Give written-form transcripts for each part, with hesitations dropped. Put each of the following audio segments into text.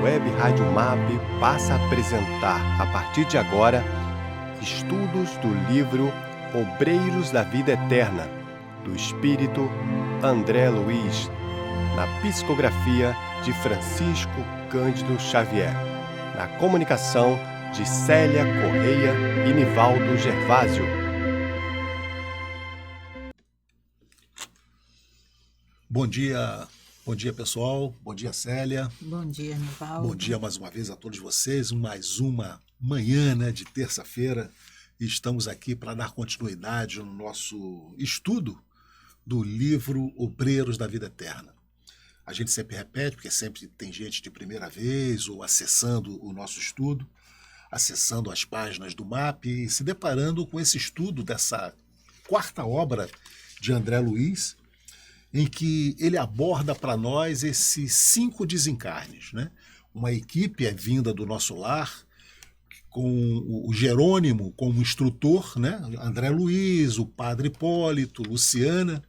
Web Rádio MAP passa a apresentar, a partir de agora, estudos do livro Obreiros da Vida Eterna, do Espírito André Luiz, na psicografia de Francisco Cândido Xavier, na comunicação de Célia Correia e Nivaldo Gervásio. Bom dia pessoal, bom dia Célia. Bom dia, Nivaldo. Bom dia mais uma vez a todos vocês, mais uma manhã de terça-feira, e estamos aqui para dar continuidade no nosso estudo do livro Obreiros da Vida Eterna. A gente sempre repete, porque sempre tem gente de primeira vez ou acessando o nosso estudo, acessando as páginas do MAP e se deparando com esse estudo dessa quarta obra de André Luiz, em que ele aborda para nós esses 5 desencarnes, né? Uma equipe é vinda do nosso lar, com o Jerônimo como instrutor, né? André Luiz, o Padre Hipólito, Luciana.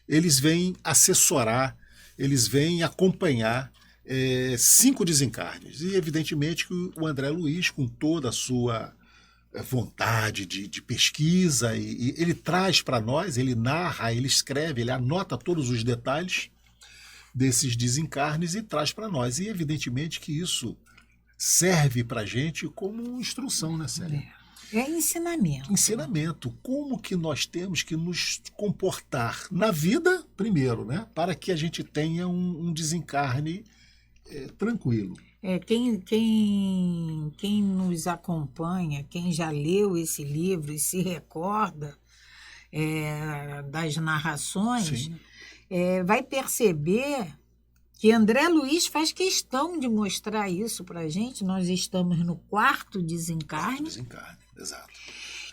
Eles vêm assessorar, eles vêm acompanhar 5 desencarnes. E evidentemente que o André Luiz, com toda a sua vontade de pesquisa, e ele traz para nós, ele narra, ele escreve, ele anota todos os detalhes desses desencarnes e traz para nós. E evidentemente que isso serve para a gente como instrução, né, Célia? É ensinamento. Ensinamento. Como que nós temos que nos comportar na vida, primeiro, né? Para que a gente tenha um desencarne tranquilo. Quem nos acompanha, quem já leu esse livro e se recorda das narrações, vai perceber que André Luiz faz questão de mostrar isso para a gente. Nós estamos no quarto desencarne. Quarto desencarne, exato.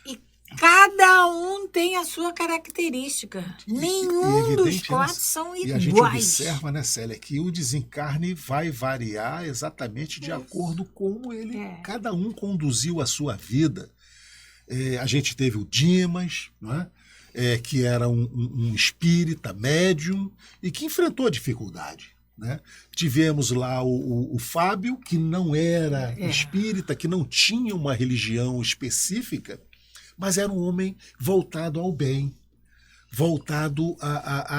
E cada um tem a sua característica. Nenhum dos 4 são iguais. E a gente observa, né, Célia, que o desencarne vai variar exatamente de acordo com como cada um conduziu a sua vida. A gente teve o Dimas, não é? Que era um espírita médium e que enfrentou a dificuldade. Né? Tivemos lá o Fábio, que não era espírita, que não tinha uma religião específica, mas era um homem voltado ao bem, voltado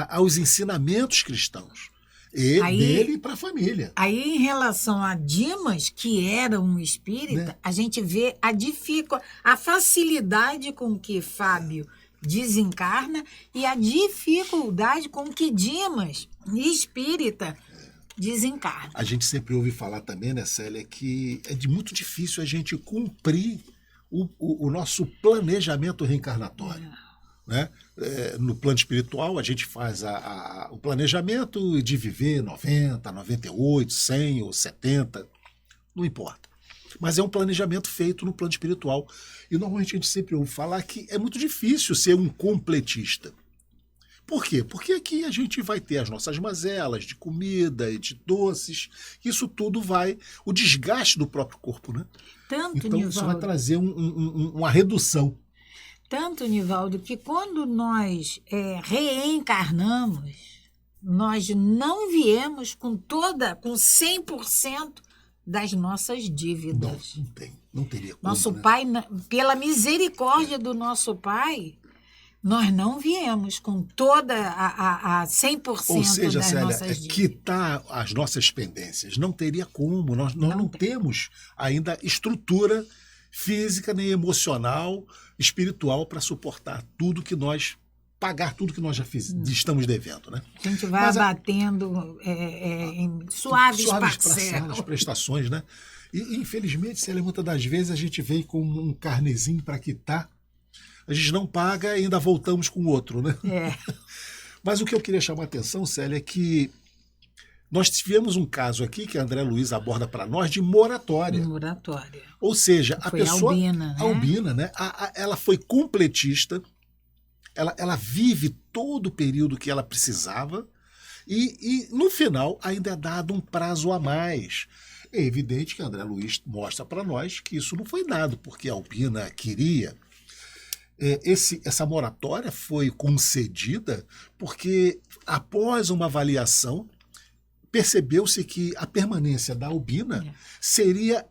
aos ensinamentos cristãos. Dele para a família. Aí, em relação a Dimas, que era um espírita, né? A gente vê a facilidade com que Fábio desencarna e a dificuldade com que Dimas, espírita, desencarna. A gente sempre ouve falar também, né, Célia, que é muito difícil a gente cumprir o nosso planejamento reencarnatório. Né? No plano espiritual, a gente faz o planejamento de viver 90, 98, 100 ou 70, não importa. Mas é um planejamento feito no plano espiritual. E normalmente a gente sempre ouve falar que é muito difícil ser um completista. Por quê? Porque aqui a gente vai ter as nossas mazelas de comida e de doces. Isso tudo o desgaste do próprio corpo, né? Tanto, então Nivaldo, isso vai trazer uma redução. Tanto, Nivaldo, que quando nós reencarnamos, nós não viemos com 100% das nossas dívidas. Não teria como. Nosso né? Pai, pela misericórdia do nosso Pai, nós não viemos com toda a 100% Ou seja, das Célia, nossas dívidas. Quitar as nossas pendências. Não teria como. Nós não temos ainda estrutura física, nem emocional, espiritual para suportar pagar tudo que nós já estamos devendo. Né? A gente vai abatendo em suaves parcelas. Prestações, né? E infelizmente, Célia, muitas das vezes a gente vem com um carnezinho para quitar, a gente não paga e ainda voltamos com outro, né? Mas o que eu queria chamar a atenção, Célia, é que nós tivemos um caso aqui que a André Luiz aborda para nós de moratória. Moratória. Ou seja, a pessoa... Albina, né? Ela foi completista, ela vive todo o período que ela precisava e no final ainda é dado um prazo a mais. É evidente que a André Luiz mostra para nós que isso não foi dado porque a Albina queria. Essa moratória foi concedida porque, após uma avaliação, percebeu-se que a permanência da Albina seria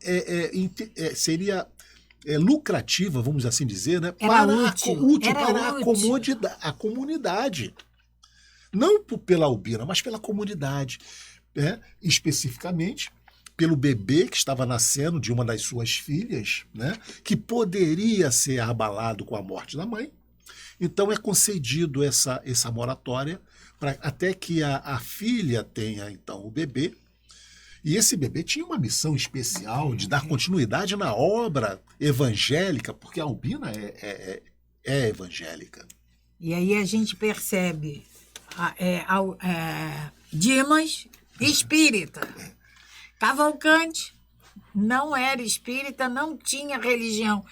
lucrativa, vamos assim dizer, né? Era para útil. para a comunidade. Não pela Albina, mas pela comunidade. Né? Especificamente pelo bebê que estava nascendo de uma das suas filhas, né? Que poderia ser abalado com a morte da mãe. Então é concedido essa moratória até que a filha tenha, então, o bebê. E esse bebê tinha uma missão especial de dar continuidade na obra evangélica, porque a Albina é evangélica. E aí a gente percebe Dimas espírita. Cavalcante não era espírita, não tinha religião.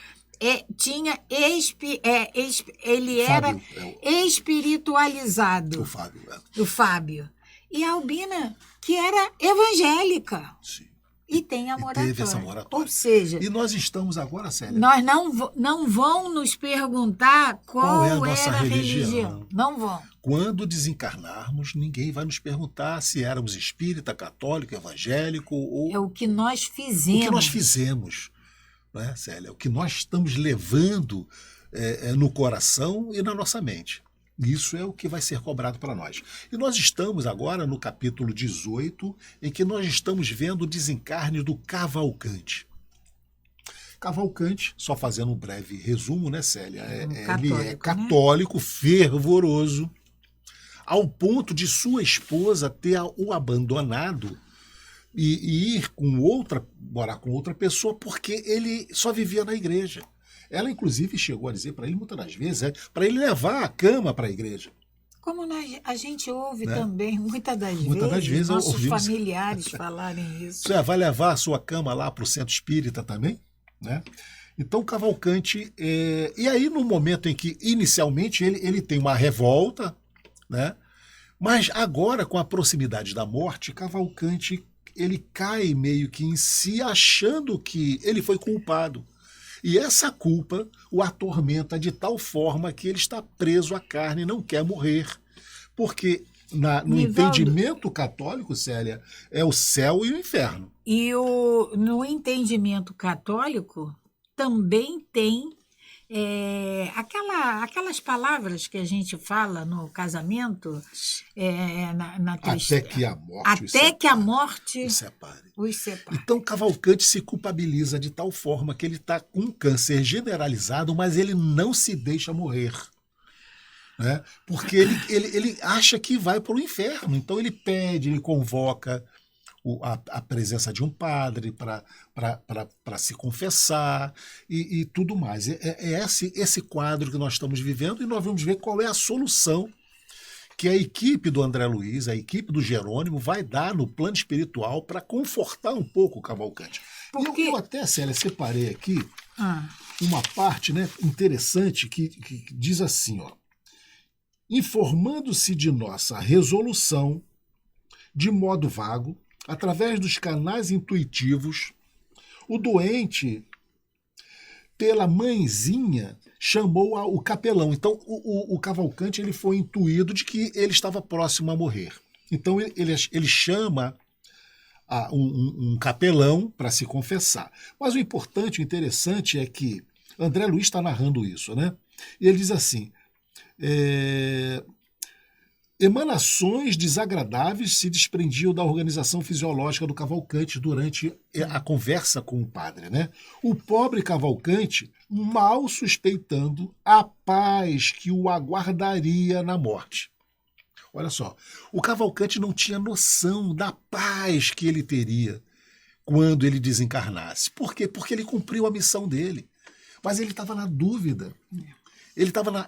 Ele era espiritualizado. O Fábio. O Fábio. E a Albina, que era evangélica. Sim. E tem a moratória. Teve essa moratória. Ou seja, e nós estamos agora, Célia. Nós não vão nos perguntar qual é a nossa era a religião. religião. Não vão. Quando desencarnarmos, ninguém vai nos perguntar se éramos espírita, católico, evangélico ou... É o que nós fizemos. O que nós fizemos, não é, Célia? O que nós estamos levando no coração e na nossa mente. Isso é o que vai ser cobrado para nós. E nós estamos agora no capítulo 18, em que nós estamos vendo o desencarne do Cavalcante. Cavalcante, só fazendo um breve resumo, né, Célia? Ele é católico, né? Fervoroso, ao ponto de sua esposa ter o abandonado e ir morar com outra pessoa, porque ele só vivia na igreja. Ela, inclusive, chegou a dizer para ele muitas das vezes, para ele levar a cama para a igreja. Como a gente ouve, né? Também, muitas das vezes nossos familiares falarem isso. Você vai levar a sua cama lá para o centro espírita também? Né? Então, Cavalcante... E aí, no momento em que, inicialmente, ele tem uma revolta, né? Mas agora, com a proximidade da morte, Cavalcante ele cai meio que em si, achando que ele foi culpado. E essa culpa o atormenta de tal forma que ele está preso à carne e não quer morrer. Porque no entendimento católico, Célia, é o céu e o inferno. E no entendimento católico também tem aquelas palavras que a gente fala no casamento, até que a morte os separe. Então Cavalcante se culpabiliza de tal forma que ele está com um câncer generalizado, mas ele não se deixa morrer. Né? Porque ele acha que vai para o inferno. Então ele convoca a presença de um padre para se confessar e tudo mais. É esse quadro que nós estamos vivendo, e nós vamos ver qual é a solução que a equipe do André Luiz, a equipe do Jerônimo, vai dar no plano espiritual para confortar um pouco o Cavalcante. Porque... Eu até, Célia, separei aqui uma parte, né, interessante que diz assim, ó: informando-se de nossa resolução de modo vago, através dos canais intuitivos, o doente, pela mãezinha, chamou o capelão. Então, o Cavalcante ele foi intuído de que ele estava próximo a morrer. Então, ele chama um capelão para se confessar. Mas o importante, o interessante é que André Luiz está narrando isso, né? E ele diz assim... emanações desagradáveis se desprendiam da organização fisiológica do Cavalcante durante a conversa com o padre, né? O pobre Cavalcante, mal suspeitando a paz que o aguardaria na morte. Olha só, o Cavalcante não tinha noção da paz que ele teria quando ele desencarnasse. Por quê? Porque ele cumpriu a missão dele. Mas ele estava na dúvida.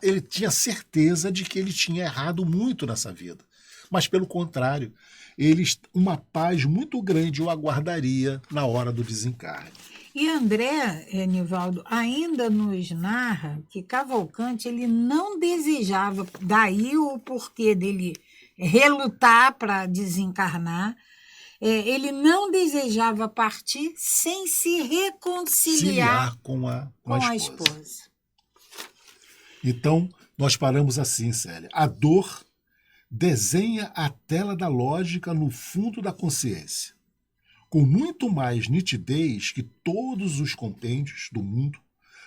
Ele tinha certeza de que ele tinha errado muito nessa vida. Mas, pelo contrário, uma paz muito grande o aguardaria na hora do desencarne. E André, Nivaldo, ainda nos narra que Cavalcante ele não desejava, daí o porquê dele relutar para desencarnar, ele não desejava partir sem se reconciliar com a esposa. Então, nós paramos assim, Célia. A dor desenha a tela da lógica no fundo da consciência, com muito mais nitidez que todos os compêndios do mundo.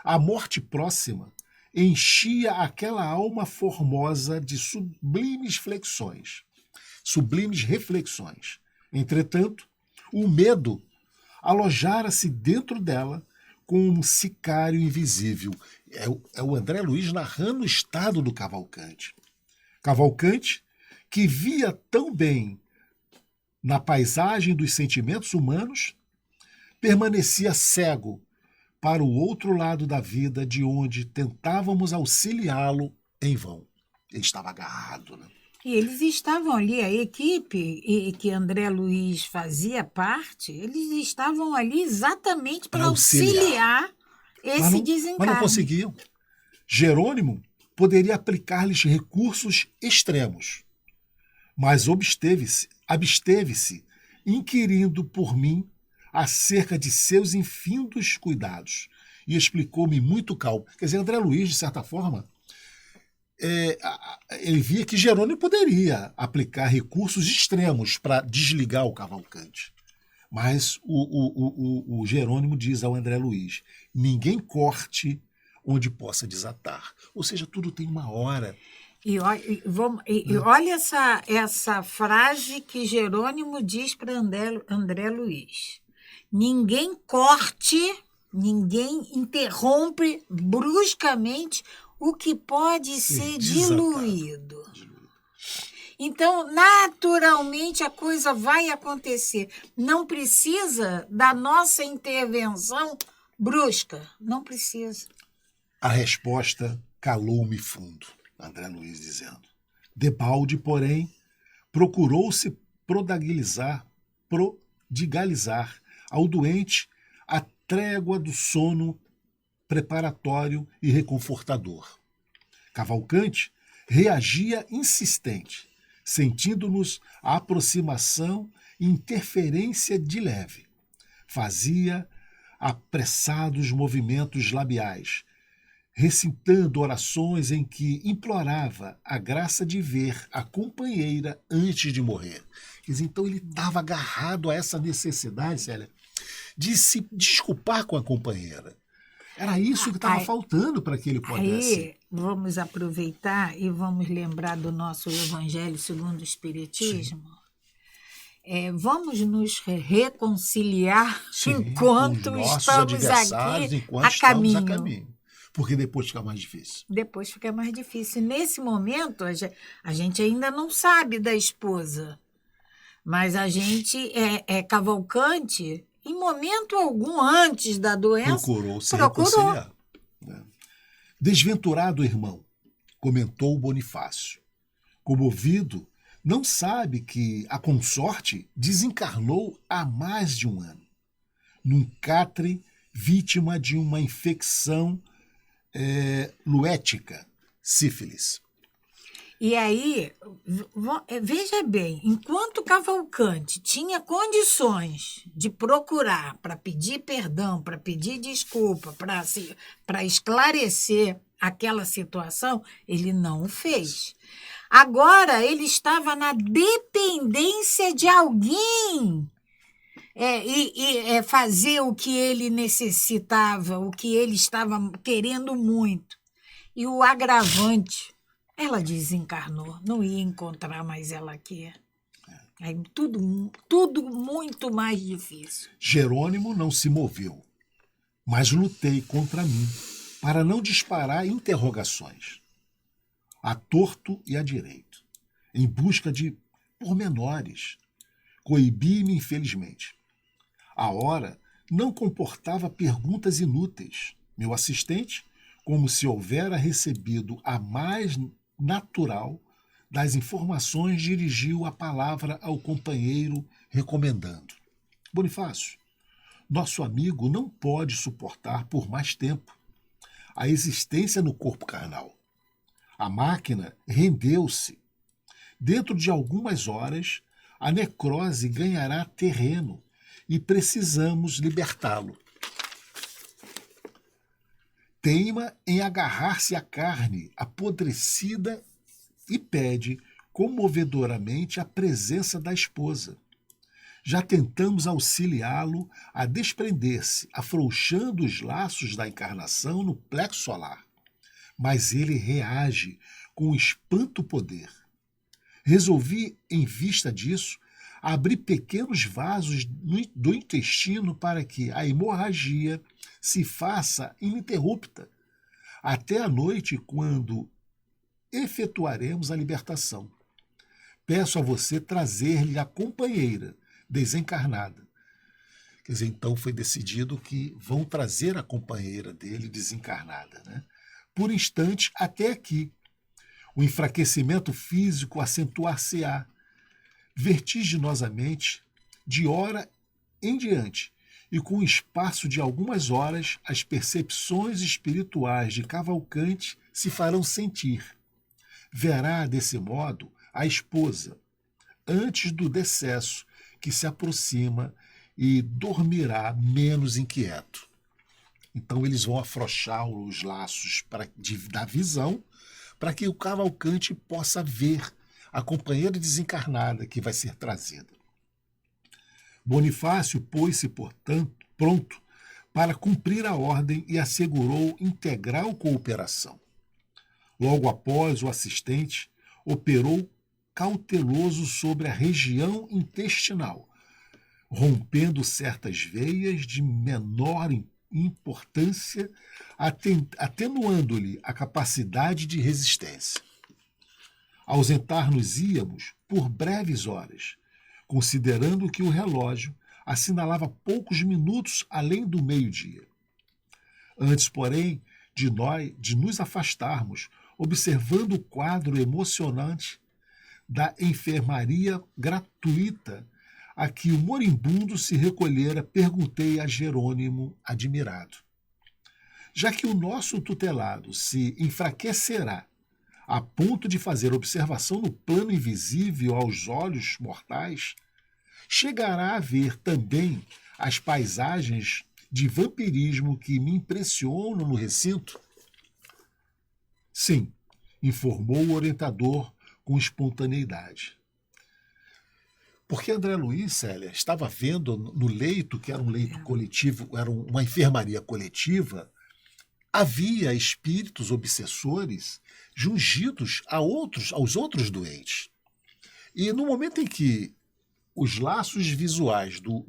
A morte próxima enchia aquela alma formosa de sublimes reflexões. Entretanto, o medo alojara-se dentro dela como um sicário invisível. É o André Luiz narrando o estado do Cavalcanti. Cavalcanti, que via tão bem na paisagem dos sentimentos humanos, permanecia cego para o outro lado da vida, de onde tentávamos auxiliá-lo em vão. Ele estava agarrado, né? E eles estavam ali, a equipe e que André Luiz fazia parte, eles estavam ali exatamente para auxiliar esse desencarne. Mas não conseguiam. Jerônimo poderia aplicar-lhes recursos extremos, mas absteve-se, inquirindo por mim acerca de seus infindos cuidados, e explicou-me muito calmo. Quer dizer, André Luiz, de certa forma, ele via que Jerônimo poderia aplicar recursos extremos para desligar o Cavalcanti. Mas o Jerônimo diz ao André Luiz: ninguém corte onde possa desatar. Ou seja, tudo tem uma hora. E olha essa frase que Jerônimo diz para André Luiz: ninguém corte, ninguém interrompe bruscamente o que pode ser diluído. Então, naturalmente, a coisa vai acontecer. Não precisa da nossa intervenção brusca. Não precisa. A resposta calou-me fundo, André Luiz dizendo. Debalde, porém, procurou-se prodigalizar ao doente a trégua do sono preparatório e reconfortador. Cavalcanti reagia insistente, sentindo-nos a aproximação e interferência de leve. Fazia apressados movimentos labiais, recitando orações em que implorava a graça de ver a companheira antes de morrer. Então ele estava agarrado a essa necessidade, Célia, de se desculpar com a companheira. Era isso que estava faltando para que ele pudesse. Aí vamos aproveitar e vamos lembrar do nosso Evangelho segundo o Espiritismo. Vamos nos reconciliar enquanto estamos aqui a caminho. Porque depois fica mais difícil. Depois fica mais difícil. Nesse momento, a gente ainda não sabe da esposa, mas a gente é Cavalcanti. Em momento algum antes da doença, procurou se reconciliar. Desventurado irmão, comentou Bonifácio, comovido, não sabe que a consorte desencarnou há mais de um ano, num catre, vítima de uma infecção luética, sífilis. E aí, veja bem, enquanto Cavalcanti tinha condições de procurar para pedir perdão, para pedir desculpa, para esclarecer aquela situação, ele não o fez. Agora ele estava na dependência de alguém fazer o que ele necessitava, o que ele estava querendo muito. E o agravante... Ela desencarnou, não ia encontrar mais ela aqui. Aí tudo muito mais difícil. Jerônimo não se moveu, mas lutei contra mim para não disparar interrogações, a torto e a direito, em busca de pormenores. Coibi-me, infelizmente. A hora não comportava perguntas inúteis. Meu assistente, como se houvera recebido a mais natural das informações, dirigiu a palavra ao companheiro, recomendando: Bonifácio, nosso amigo não pode suportar por mais tempo a existência no corpo carnal. A máquina rendeu-se. Dentro de algumas horas, a necrose ganhará terreno e precisamos libertá-lo. Teima em agarrar-se à carne apodrecida e pede, comovedoramente a presença da esposa. Já tentamos auxiliá-lo a desprender-se, afrouxando os laços da encarnação no plexo solar. Mas ele reage com espanto poder. Resolvi, em vista disso, abrir pequenos vasos do intestino para que a hemorragia se faça ininterrupta, até a noite, quando efetuaremos a libertação. Peço a você trazer-lhe a companheira desencarnada. Quer dizer, então foi decidido que vão trazer a companheira dele desencarnada, né? Por instante, até aqui. O enfraquecimento físico acentuar-se-á vertiginosamente, de hora em diante, e com o espaço de algumas horas, as percepções espirituais de Cavalcante se farão sentir. Verá, desse modo, a esposa, antes do decesso, que se aproxima e dormirá menos inquieto. Então eles vão afrouxar os laços da visão para que o Cavalcante possa ver a companheira desencarnada que vai ser trazida. Bonifácio pôs-se, portanto, pronto para cumprir a ordem e assegurou integral cooperação. Logo após, o assistente operou cauteloso sobre a região intestinal, rompendo certas veias de menor importância, atenuando-lhe a capacidade de resistência. Ausentar-nos-íamos por breves horas, considerando que o relógio assinalava poucos minutos além do meio-dia. Antes, porém, de nos afastarmos, observando o quadro emocionante da enfermaria gratuita a que o moribundo se recolhera, perguntei a Jerônimo, admirado. Já que o nosso tutelado se enfraquecerá a ponto de fazer observação no plano invisível aos olhos mortais, chegará a ver também as paisagens de vampirismo que me impressionam no recinto? Sim, informou o orientador com espontaneidade. Porque André Luiz, Célia, estava vendo no leito, que era um leito coletivo, era uma enfermaria coletiva, havia espíritos obsessores jungidos aos outros doentes. E no momento em que os laços visuais do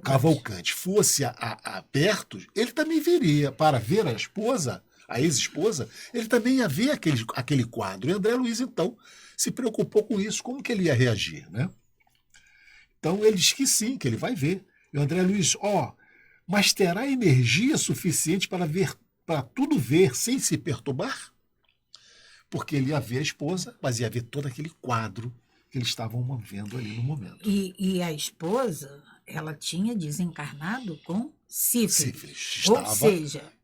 Cavalcante fosse abertos, ele também viria para ver a esposa, a ex-esposa, ele também ia ver aquele quadro. E André Luiz, então, se preocupou com isso, como que ele ia reagir, né? Então ele diz que sim, que ele vai ver. E o André Luiz, mas terá energia suficiente para tudo ver sem se perturbar? Porque ele ia ver a esposa, mas ia ver todo aquele quadro que eles estavam vendo ali no momento. E a esposa, ela tinha desencarnado com sífilis.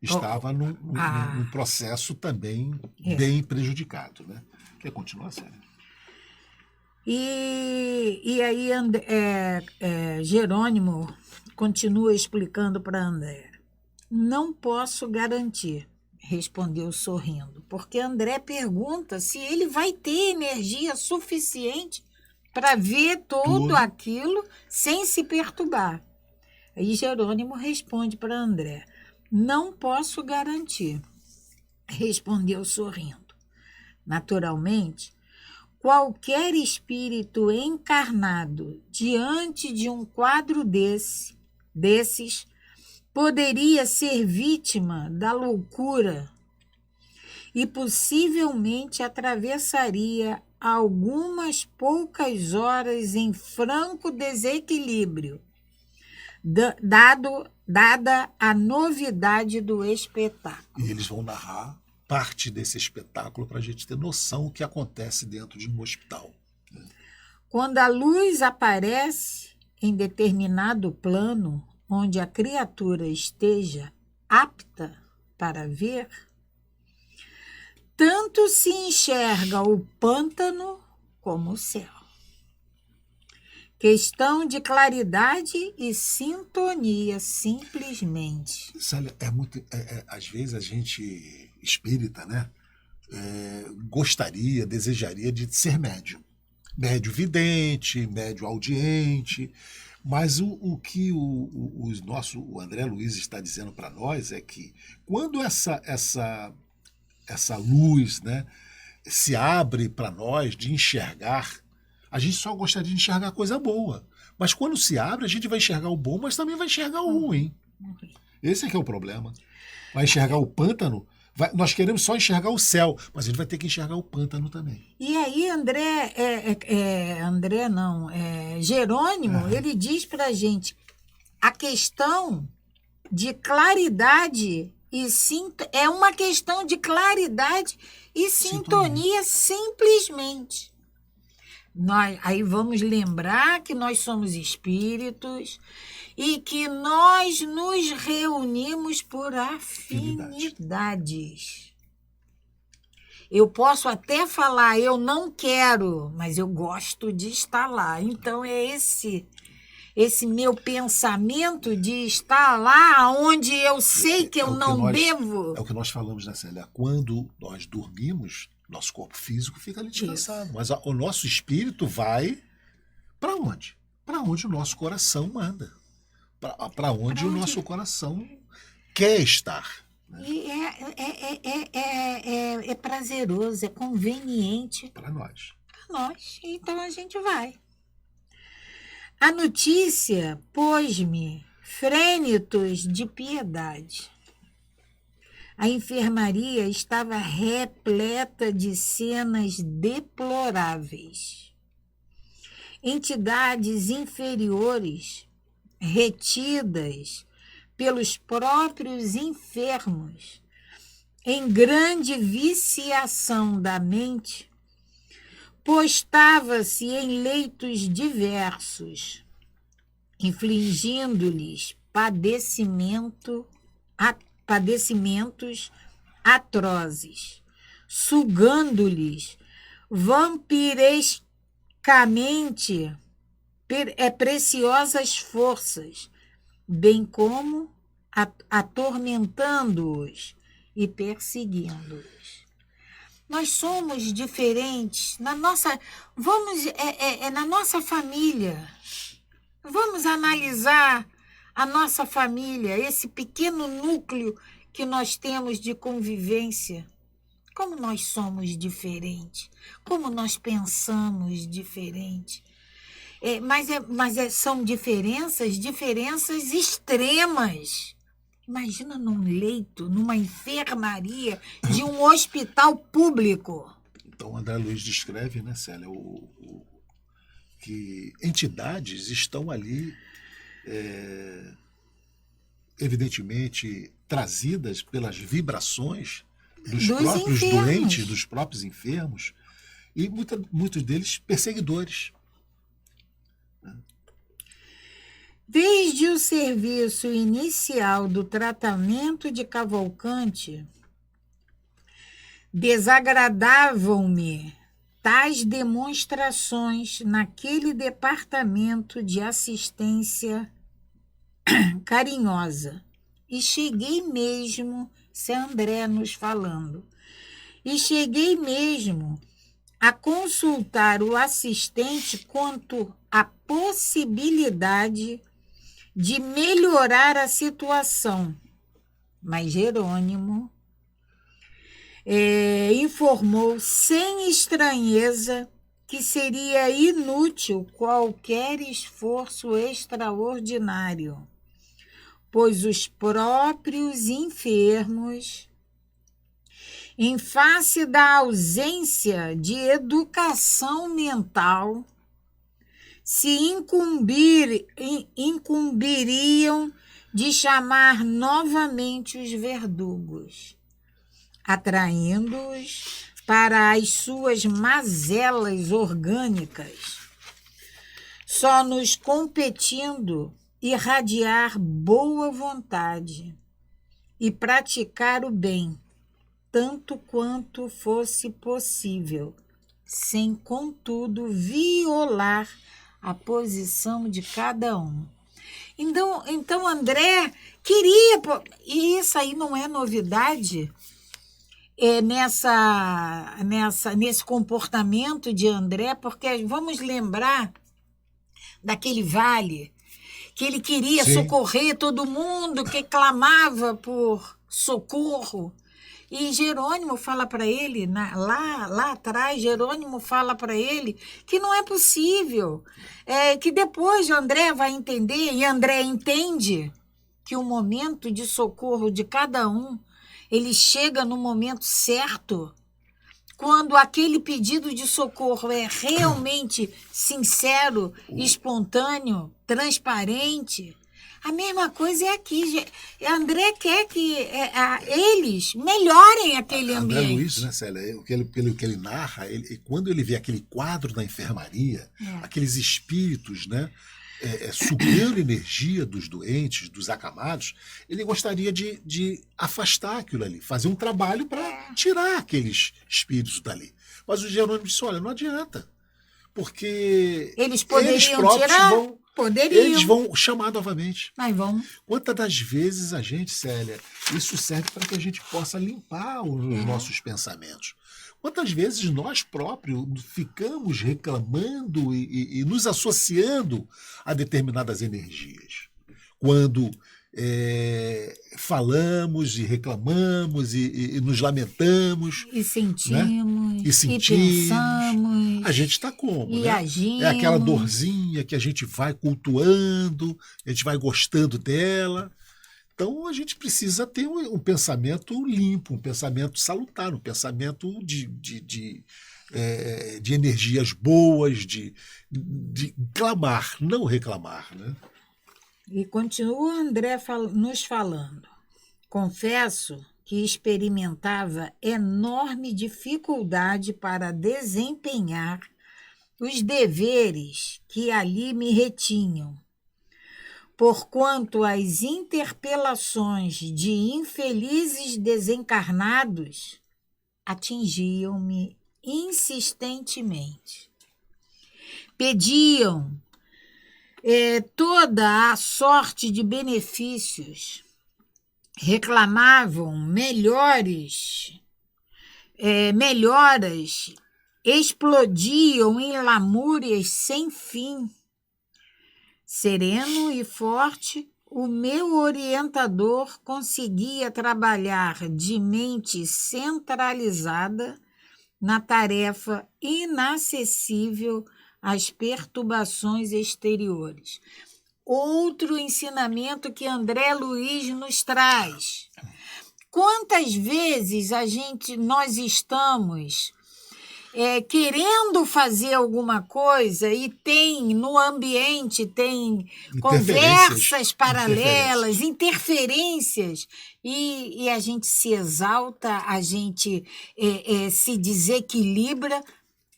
Estava num processo também bem prejudicado, né? Quer continuar, Célia? E aí Jerônimo continua explicando para André. Não posso garantir, respondeu sorrindo, porque André pergunta se ele vai ter energia suficiente para ver tudo aquilo sem se perturbar. Aí Jerônimo responde para André. Não posso garantir, respondeu sorrindo. Naturalmente, qualquer espírito encarnado diante de um quadro desses poderia ser vítima da loucura e possivelmente atravessaria algumas poucas horas em franco desequilíbrio, dada a novidade do espetáculo. E eles vão narrar parte desse espetáculo para a gente ter noção do que acontece dentro de um hospital. Quando a luz aparece em determinado plano, onde a criatura esteja apta para ver, tanto se enxerga o pântano como o céu. Questão de claridade e sintonia, simplesmente. Célia, às vezes a gente espírita, né? gostaria, desejaria de ser médium. Médio vidente, médio audiente, mas o que o André Luiz está dizendo para nós é que quando essa luz, né, se abre para nós de enxergar, a gente só gostaria de enxergar coisa boa. Mas quando se abre, a gente vai enxergar o bom, mas também vai enxergar o ruim. Esse é que é o problema. Vai enxergar o pântano, nós queremos só enxergar o céu, mas a gente vai ter que enxergar o pântano também. E aí, Jerônimo, ele diz para a gente a questão de claridade é uma questão de claridade e sintonia simplesmente. Aí vamos lembrar que nós somos espíritos e que nós nos reunimos por afinidades. Eu posso até falar, eu não quero, mas eu gosto de estar lá. Então, é esse meu pensamento de estar lá onde eu sei que eu não devo. É o que nós falamos, né, Célia? Quando nós dormimos, nosso corpo físico fica ali descansado. Isso. Mas o nosso espírito vai para onde? Para onde o nosso coração manda. Para onde o nosso coração quer estar. Né? E é prazeroso, é conveniente. Para nós. Para nós. Então a gente vai. A notícia pôs-me frênitos de piedade. A enfermaria estava repleta de cenas deploráveis. Entidades inferiores, retidas pelos próprios enfermos, em grande viciação da mente, postava-se em leitos diversos, infligindo-lhes padecimentos atrozes, sugando-lhes vampirescamente preciosas forças, bem como atormentando-os e perseguindo-os. Nós somos diferentes na nossa família. Vamos analisar a nossa família, esse pequeno núcleo que nós temos de convivência. Como nós somos diferentes, como nós pensamos diferente. São diferenças extremas. Imagina num leito, numa enfermaria de um hospital público. Então, André Luiz descreve, né, Célia, que entidades estão ali, evidentemente, trazidas pelas vibrações dos próprios doentes, dos próprios enfermos, e muitos deles perseguidores. Desde o serviço inicial do tratamento de Cavalcante, desagradavam-me tais demonstrações naquele departamento de assistência carinhosa. E cheguei mesmo, se André nos falando, e cheguei mesmo a consultar o assistente quanto à possibilidade de melhorar a situação. Mas Jerônimo informou sem estranheza que seria inútil qualquer esforço extraordinário, pois os próprios enfermos, em face da ausência de educação mental, se incumbiriam de chamar novamente os verdugos, atraindo-os para as suas mazelas orgânicas, só nos competindo irradiar boa vontade e praticar o bem, tanto quanto fosse possível, sem, contudo, violar a posição de cada um. Então André queria, e isso aí não é novidade, nesse comportamento de André, porque vamos lembrar daquele vale que ele queria Sim. socorrer todo mundo, que clamava por socorro. E Jerônimo fala para ele, lá atrás, Jerônimo fala para ele que não é possível, que depois André vai entender, e André entende que o momento de socorro de cada um, ele chega no momento certo, quando aquele pedido de socorro é realmente sincero, espontâneo, transparente. A mesma coisa é aqui. André quer que eles melhorem aquele André ambiente. Luiz, né, Célia, pelo que ele narra, quando ele vê aquele quadro na enfermaria, aqueles espíritos, né, sugando energia dos doentes, dos acamados, ele gostaria de afastar aquilo ali, fazer um trabalho para tirar aqueles espíritos dali. Mas o Jerônimo disse, olha, não adianta, porque eles poderiam próprios tirar, eles vão chamar novamente. Mas vão. Quantas das vezes a gente, Célia, isso serve para que a gente possa limpar os nossos pensamentos. Quantas vezes nós próprios ficamos reclamando e nos associando a determinadas energias? Quando falamos e reclamamos e nos lamentamos. E sentimos, né? e pensamos. A gente está como? E né? agimos. É aquela dorzinha que a gente vai cultuando, a gente vai gostando dela. Então, a gente precisa ter um pensamento limpo, um pensamento salutar, um pensamento de energias boas, de clamar, não reclamar. Né? E continua André nos falando. Confesso que experimentava enorme dificuldade para desempenhar os deveres que ali me retinham, porquanto as interpelações de infelizes desencarnados atingiam-me insistentemente. Pediam toda a sorte de benefícios, reclamavam melhoras, explodiam em lamúrias sem fim. Sereno e forte, o meu orientador conseguia trabalhar de mente centralizada na tarefa inacessível às perturbações exteriores. Outro ensinamento que André Luiz nos traz. Quantas vezes nós estamos querendo fazer alguma coisa e no ambiente tem conversas paralelas, interferências, e a gente se exalta, a gente se desequilibra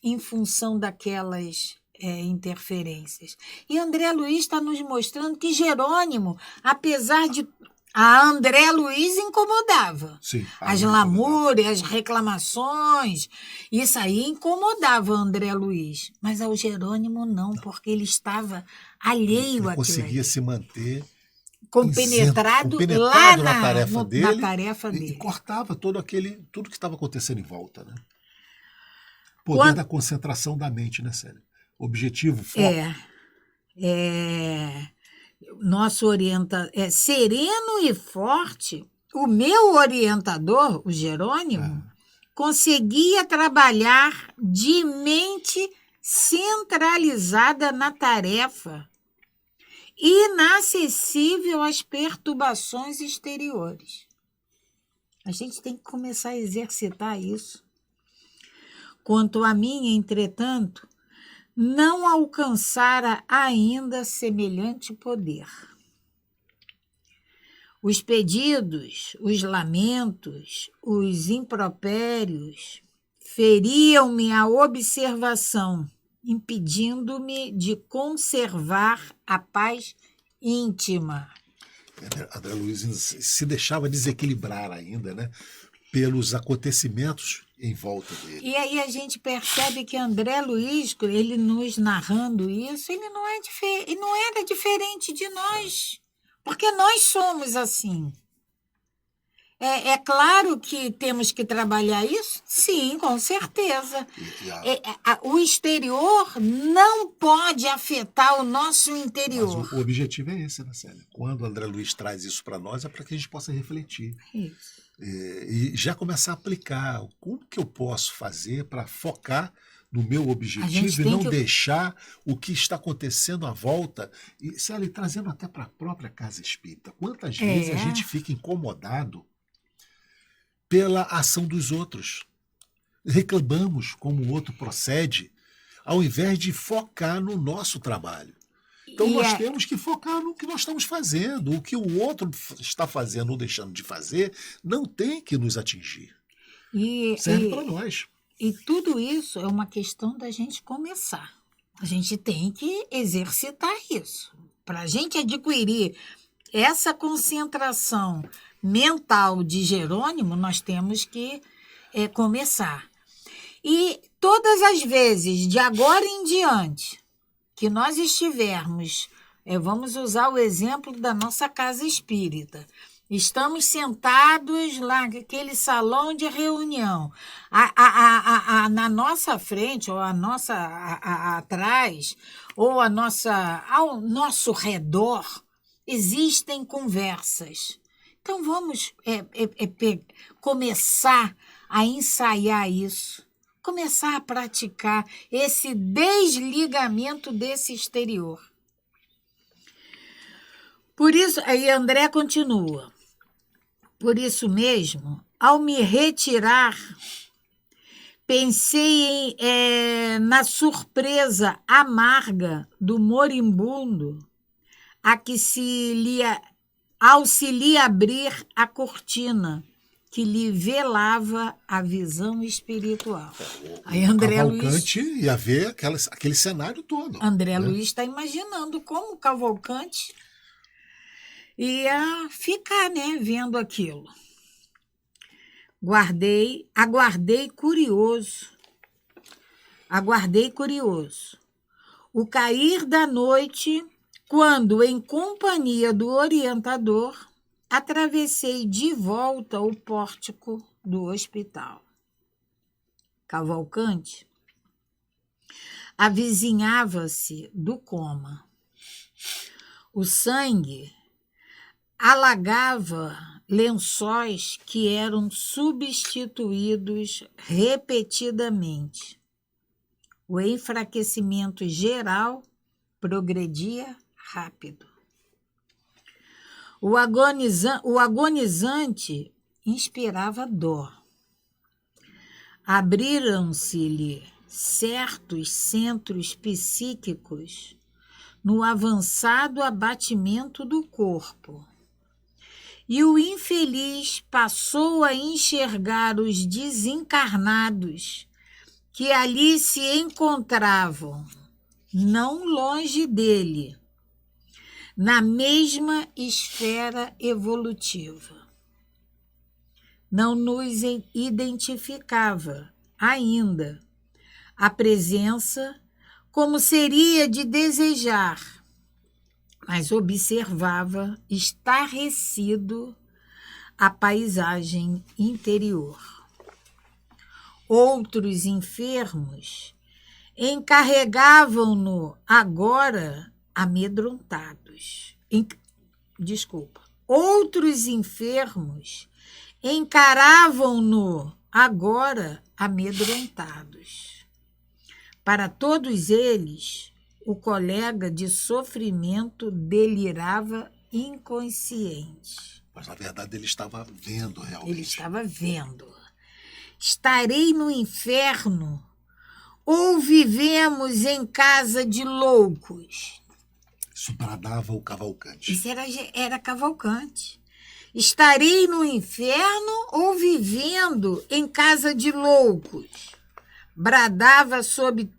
em função daquelas interferências. E André Luiz está nos mostrando que Jerônimo, apesar de... A André Luiz incomodava. Sim, as lamúrias, as reclamações, isso aí incomodava o André Luiz. Mas ao Jerônimo não, porque ele estava alheio àquilo. Conseguia se manter compenetrado lá na tarefa dele. E cortava tudo que estava acontecendo em volta. Né? Poder da concentração da mente, né, Célia? Objetivo, foco. Nosso orientador sereno e forte. O meu orientador, o Jerônimo, conseguia trabalhar de mente centralizada na tarefa, inacessível às perturbações exteriores. A gente tem que começar a exercitar isso. Quanto a mim, entretanto, não alcançara ainda semelhante poder. Os pedidos, os lamentos, os impropérios feriam-me a observação, impedindo-me de conservar a paz íntima. André Luiz se deixava desequilibrar ainda, né? Pelos acontecimentos em volta dele. E aí a gente percebe que André Luiz, ele nos narrando isso, ele não era diferente de nós, porque nós somos assim. É claro que temos que trabalhar isso? Sim, com certeza. O exterior não pode afetar o nosso interior. Mas o objetivo é esse, né, Célia? Quando o André Luiz traz isso para nós, é para que a gente possa refletir. Isso. E já começar a aplicar. Como que eu posso fazer para focar no meu objetivo e não deixar o que está acontecendo à volta, e, Célia, trazendo até para a própria casa espírita. Quantas vezes a gente fica incomodado pela ação dos outros? Reclamamos como o outro procede, ao invés de focar no nosso trabalho. Então nós temos que focar no que nós estamos fazendo. O que o outro está fazendo ou deixando de fazer não tem que nos atingir. Serve para nós. E tudo isso é uma questão da gente começar. A gente tem que exercitar isso. Para a gente adquirir essa concentração mental de Jerônimo, nós temos que começar. E todas as vezes, de agora em diante, que nós estivermos, vamos usar o exemplo da nossa casa espírita, estamos sentados lá naquele salão de reunião. Na nossa frente, ou atrás, ou ao nosso redor, existem conversas. Então, vamos começar a ensaiar isso, começar a praticar esse desligamento desse exterior. Por isso, aí André continua. Por isso mesmo, ao me retirar, pensei na surpresa amarga do moribundo ao se lhe abrir a cortina que lhe velava a visão espiritual. Aí André Cavalcante ia ver aquele cenário todo. André Luiz está imaginando como o Cavalcante ia ficar, vendo aquilo. Aguardei curioso. O cair da noite, quando, em companhia do orientador, atravessei de volta o pórtico do hospital. Cavalcante avizinhava-se do coma. O sangue alagava lençóis que eram substituídos repetidamente. O enfraquecimento geral progredia rápido. O agonizante inspirava dó. Abriram-se-lhe certos centros psíquicos no avançado abatimento do corpo, e o infeliz passou a enxergar os desencarnados que ali se encontravam, não longe dele, na mesma esfera evolutiva. Não nos identificava ainda a presença como seria de desejar, mas observava estarrecido a paisagem interior. Outros enfermos encarregavam-no agora amedrontados. Outros enfermos encaravam-no agora amedrontados. Para todos eles, o colega de sofrimento delirava inconsciente. Mas, na verdade, ele estava vendo realmente. Ele estava vendo. Estarei no inferno ou vivemos em casa de loucos? Isso bradava o Cavalcante. Isso era Cavalcante. Estarei no inferno ou vivendo em casa de loucos? Bradava sob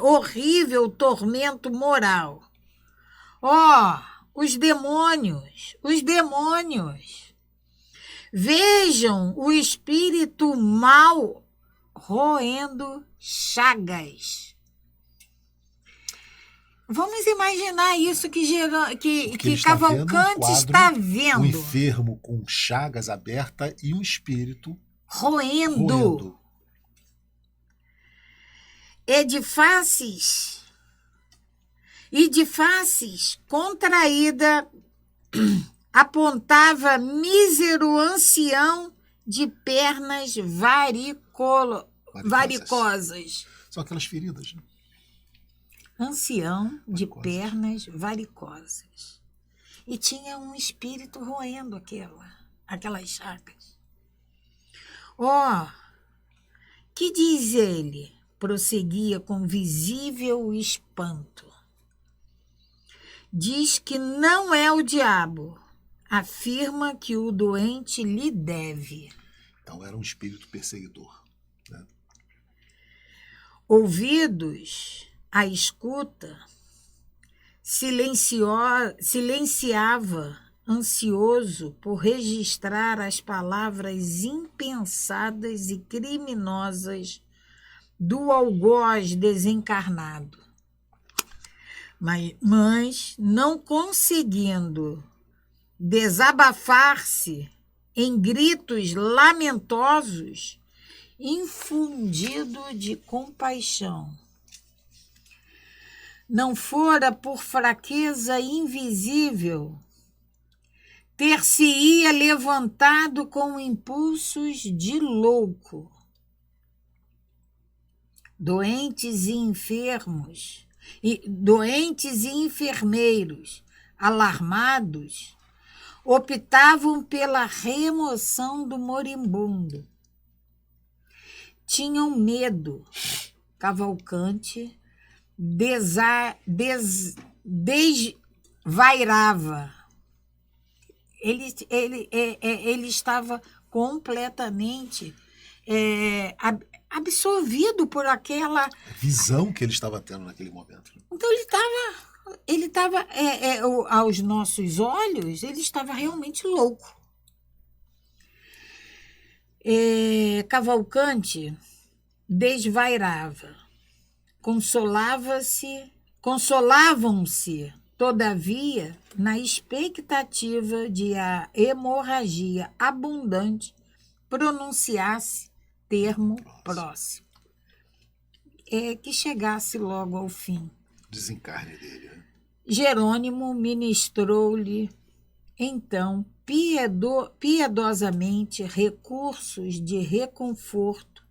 horrível tormento moral. Os demônios! Vejam o espírito mau roendo chagas. Vamos imaginar isso que, Porque ele está vendo um Cavalcante quadro, está um vendo, enfermo com chagas abertas e um espírito roendo. roendo. E de faces contraída, apontava mísero ancião de pernas varicosas. São aquelas feridas, né? Ancião de Varicosas. pernas varicosas. E tinha um espírito roendo aquelas chagas. Que diz ele? Prosseguia com visível espanto. Diz que não é o diabo. Afirma que o doente lhe deve. Então era um espírito perseguidor, né? Ouvidos à escuta, silenciava, ansioso por registrar as palavras impensadas e criminosas do algoz desencarnado. Mas não conseguindo desabafar-se em gritos lamentosos, infundido de compaixão. Não fora por fraqueza invisível, ter-se-ia levantado com impulsos de louco. Doentes e enfermeiros, alarmados, optavam pela remoção do moribundo. Tinham medo. Cavalcante desvairava. Ele estava completamente absorvido por aquela visão que ele estava tendo naquele momento. Então ele estava aos nossos olhos, ele estava realmente louco. Cavalcante desvairava, consolavam-se, todavia, na expectativa de a hemorragia abundante pronunciasse termo próximo. Que chegasse logo ao fim. Desencarne dele. Né? Jerônimo ministrou-lhe, então, piedosamente recursos de reconforto,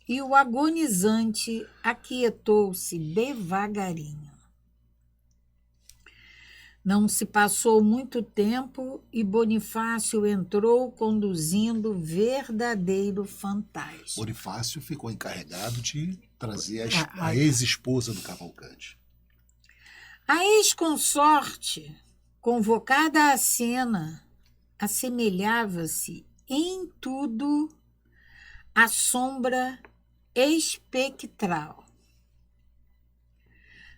e o agonizante aquietou-se devagarinho. Não se passou muito tempo e Bonifácio entrou conduzindo verdadeiro fantasma. Bonifácio ficou encarregado de trazer a ex-esposa do Cavalcante. A ex-consorte, convocada à cena, assemelhava-se em tudo à sombra espectral.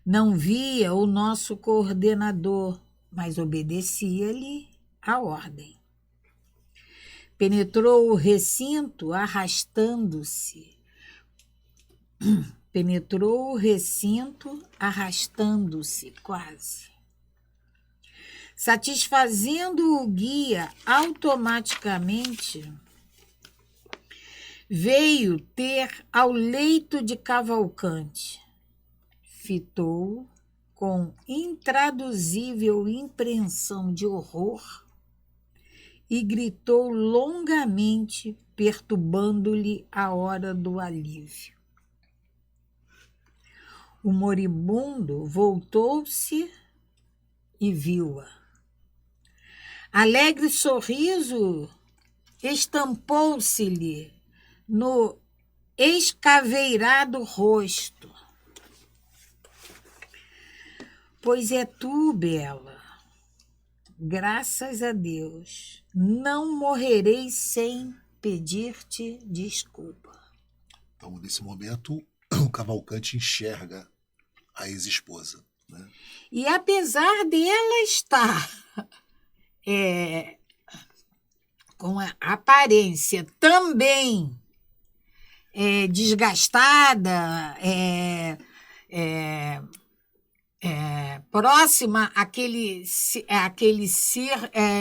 Não via o nosso coordenador, mas obedecia-lhe a ordem. Penetrou o recinto arrastando-se. Quase. Satisfazendo o guia automaticamente, veio ter ao leito de Cavalcante. Fitou com intraduzível impressão de horror e gritou longamente, perturbando-lhe a hora do alívio. O moribundo voltou-se e viu-a. Alegre sorriso estampou-se-lhe no escaveirado rosto. Pois é tu, Bela. Graças a Deus, não morrerei sem pedir-te desculpa. Então, nesse momento, o Cavalcante enxerga a ex-esposa. Né? E apesar dela estar com a aparência também desgastada, próxima àquele ser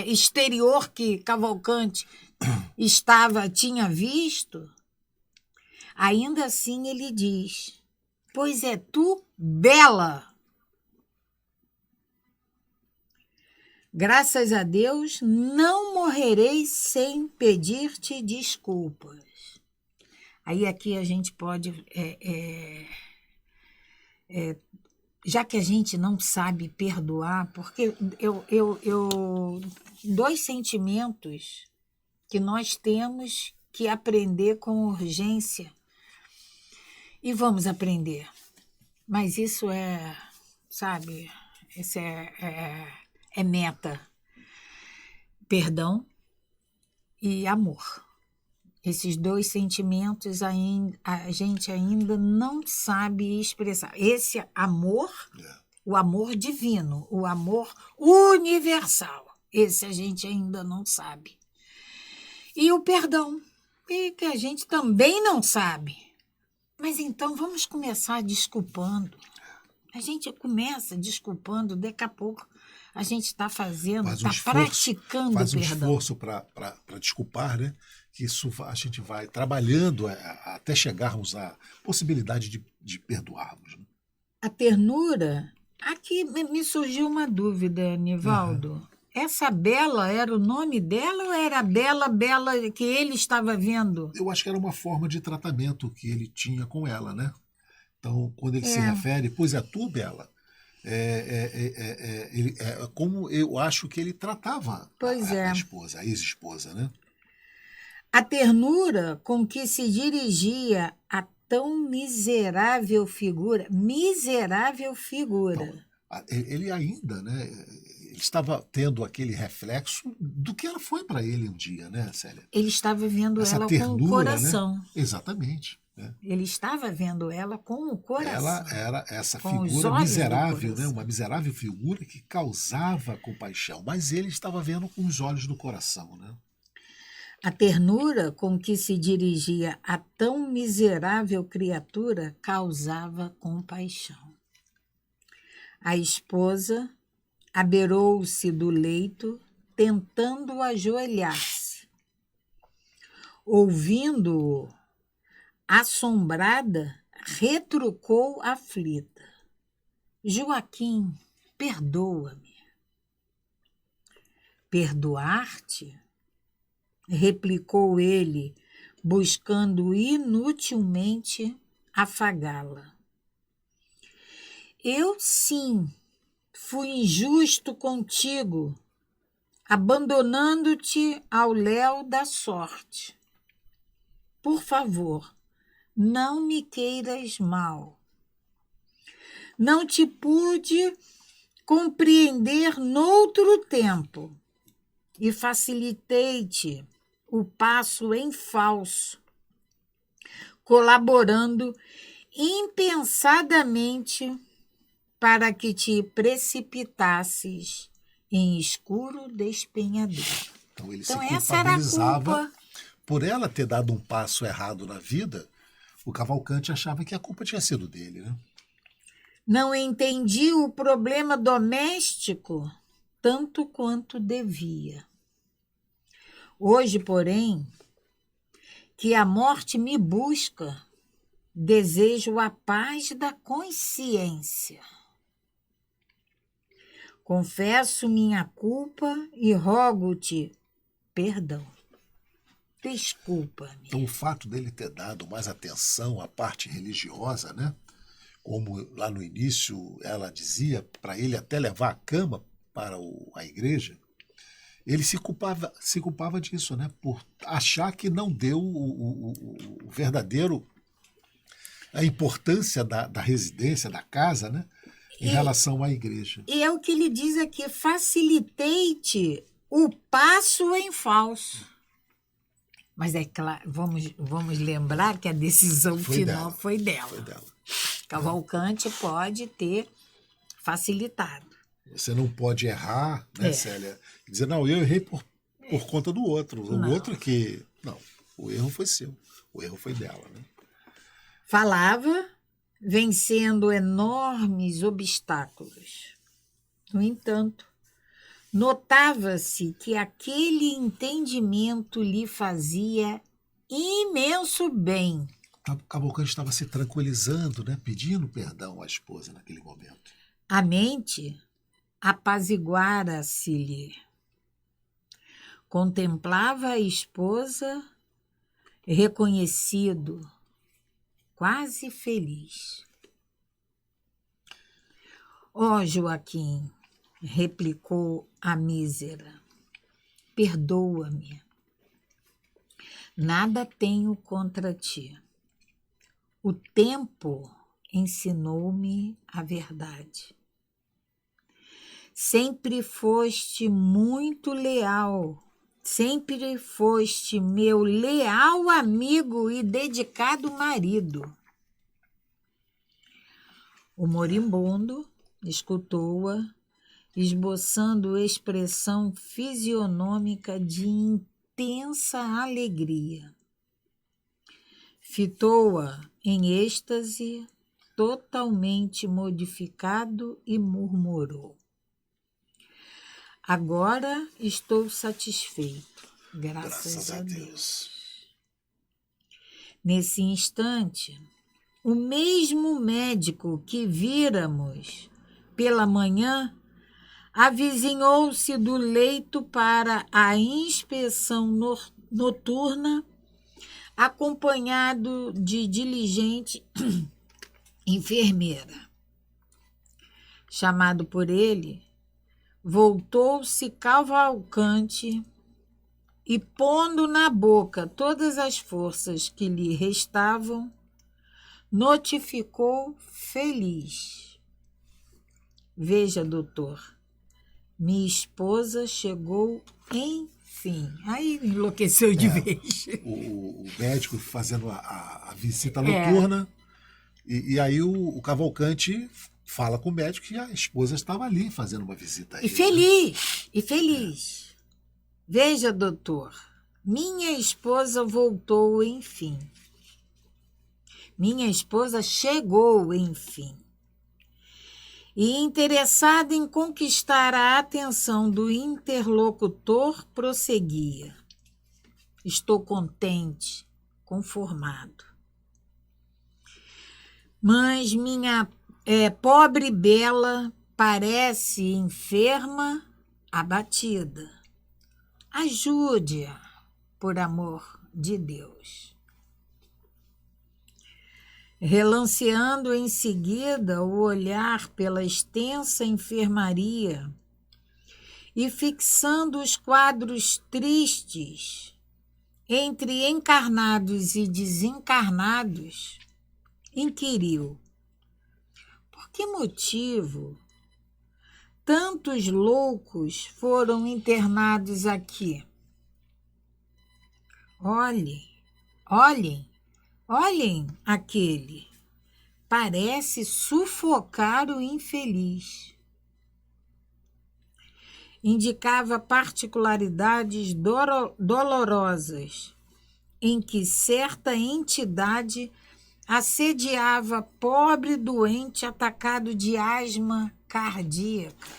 exterior que Cavalcante tinha visto, ainda assim ele diz: pois é tu bela. Graças a Deus, não morrerei sem pedir-te desculpas. Aí aqui a gente pode... já que a gente não sabe perdoar, porque dois sentimentos que nós temos que aprender com urgência, e vamos aprender. Mas isso sabe, isso é meta. Perdão e amor. Esses dois sentimentos a gente ainda não sabe expressar. Esse amor, o amor divino, o amor universal, esse a gente ainda não sabe. E o perdão, que a gente também não sabe. Mas então vamos começar desculpando. A gente começa desculpando, daqui a pouco a gente está fazendo, está praticando o perdão. Faz um esforço para desculpar, né? Que isso a gente vai trabalhando até chegarmos à possibilidade de perdoarmos. Né? A ternura, aqui me surgiu uma dúvida, Nivaldo. Uhum. Essa Bela era o nome dela ou era a Bela que ele estava vendo? Eu acho que era uma forma de tratamento que ele tinha com ela, né? Então, quando ele se refere, pois é tu, Bela, como eu acho que ele tratava a esposa, a ex-esposa, né? A ternura com que se dirigia a tão miserável figura. Então, ele ainda, né? Ele estava tendo aquele reflexo do que ela foi para ele um dia, né, Célia? Ele estava vendo ela com o coração. Né? Exatamente. Né? Ele estava vendo ela com o coração. Ela era essa figura miserável, né? Uma miserável figura que causava compaixão, mas ele estava vendo com os olhos do coração, né? A ternura com que se dirigia a tão miserável criatura causava compaixão. A esposa abeirou-se do leito, tentando ajoelhar-se. Ouvindo-o, assombrada, retrucou aflita: Joaquim, perdoa-me. Perdoar-te? Replicou ele, buscando inutilmente afagá-la. Eu, sim, fui injusto contigo, abandonando-te ao léu da sorte. Por favor, não me queiras mal. Não te pude compreender noutro tempo e facilitei-te o passo em falso, colaborando impensadamente para que te precipitasses em escuro despenhadeiro. Então ele se culpabilizava, essa era a culpa. Por ela ter dado um passo errado na vida, o Cavalcante achava que a culpa tinha sido dele, né? Não entendi o problema doméstico tanto quanto devia. Hoje, porém, que a morte me busca, desejo a paz da consciência. Confesso minha culpa e rogo-te perdão. Desculpa-me. Então, o fato dele ter dado mais atenção à parte religiosa, né? Como lá no início ela dizia, para ele até levar a cama para a igreja, ele se culpava disso, né? Por achar que não deu o verdadeiro, a importância da residência, da casa, né? Em relação à igreja. E é o que ele diz aqui: facilitei-te o passo em falso. Mas é claro, vamos lembrar que a decisão final foi dela. Foi dela. Cavalcante pode ter facilitado. Você não pode errar, né, Célia? E dizer, não, eu errei por conta do outro. O outro que... Não, o erro foi seu. O erro foi dela, né? Falava vencendo enormes obstáculos. No entanto, notava-se que aquele entendimento lhe fazia imenso bem. Cavalcante estava se tranquilizando, né? Pedindo perdão à esposa naquele momento. A mente apaziguara-se-lhe. Contemplava a esposa, reconhecido, quase feliz. Ó Joaquim, replicou a mísera, perdoa-me. Nada tenho contra ti. O tempo ensinou-me a verdade. Sempre foste muito leal, sempre foste meu leal amigo e dedicado marido. O moribundo escutou-a, esboçando expressão fisionômica de intensa alegria. Fitou-a em êxtase, totalmente modificado, e murmurou: agora estou satisfeito, graças a Deus. Nesse instante, o mesmo médico que víramos pela manhã avizinhou-se do leito para a inspeção noturna, acompanhado de diligente enfermeira. Chamado por ele, voltou-se Cavalcante e, pondo na boca todas as forças que lhe restavam, notificou feliz: veja, doutor, minha esposa chegou enfim. Aí enlouqueceu de vez. O médico fazendo a visita noturna, e aí o Cavalcante fala com o médico que a esposa estava ali fazendo uma visita a ele. E feliz. Veja, doutor, minha esposa voltou enfim. Minha esposa chegou enfim. E, interessada em conquistar a atenção do interlocutor, prosseguia: estou contente, conformado. Mas minha pobre Bela parece enferma, abatida. Ajude-a, por amor de Deus. Relanceando em seguida o olhar pela extensa enfermaria e fixando os quadros tristes entre encarnados e desencarnados, inquiriu: por que motivo tantos loucos foram internados aqui? Olhem aquele. Parece sufocar o infeliz. Indicava particularidades dolorosas em que certa entidade assediava pobre doente atacado de asma cardíaca.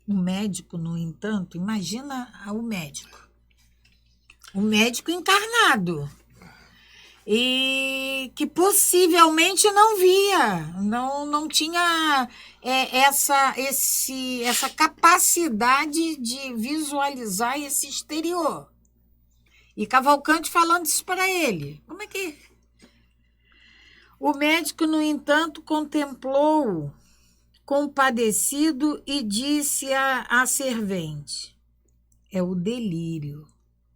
O médico, no entanto, imagina o médico encarnado, e que possivelmente não via, não tinha essa capacidade de visualizar esse exterior. E Cavalcante falando isso para ele. Como é que... O médico, no entanto, contemplou-o compadecido e disse à servente: é o delírio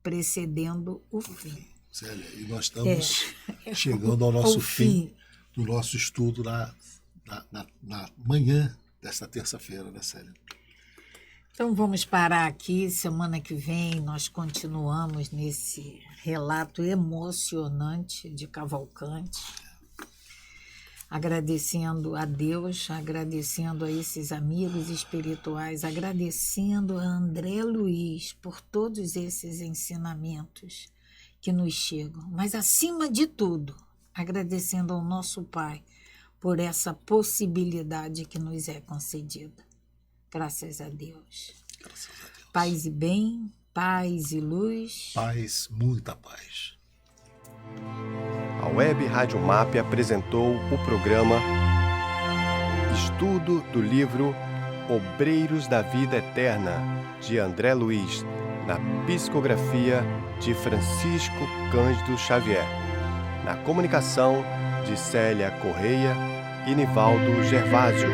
precedendo o fim. Célia, e nós estamos chegando ao nosso fim do nosso estudo na manhã desta terça-feira, né, Célia? Então vamos parar aqui. Semana que vem nós continuamos nesse relato emocionante de Cavalcante, agradecendo a Deus, agradecendo a esses amigos espirituais, agradecendo a André Luiz por todos esses ensinamentos que nos chegam. Mas, acima de tudo, agradecendo ao nosso Pai por essa possibilidade que nos é concedida. Graças a Deus. Graças a Deus. Paz e bem, paz e luz. Paz, muita paz. A Web Rádio MAP apresentou o programa Estudo do livro Obreiros da Vida Eterna, de André Luiz, na psicografia de Francisco Cândido Xavier. Na comunicação de Célia Correia e Nivaldo Gervásio.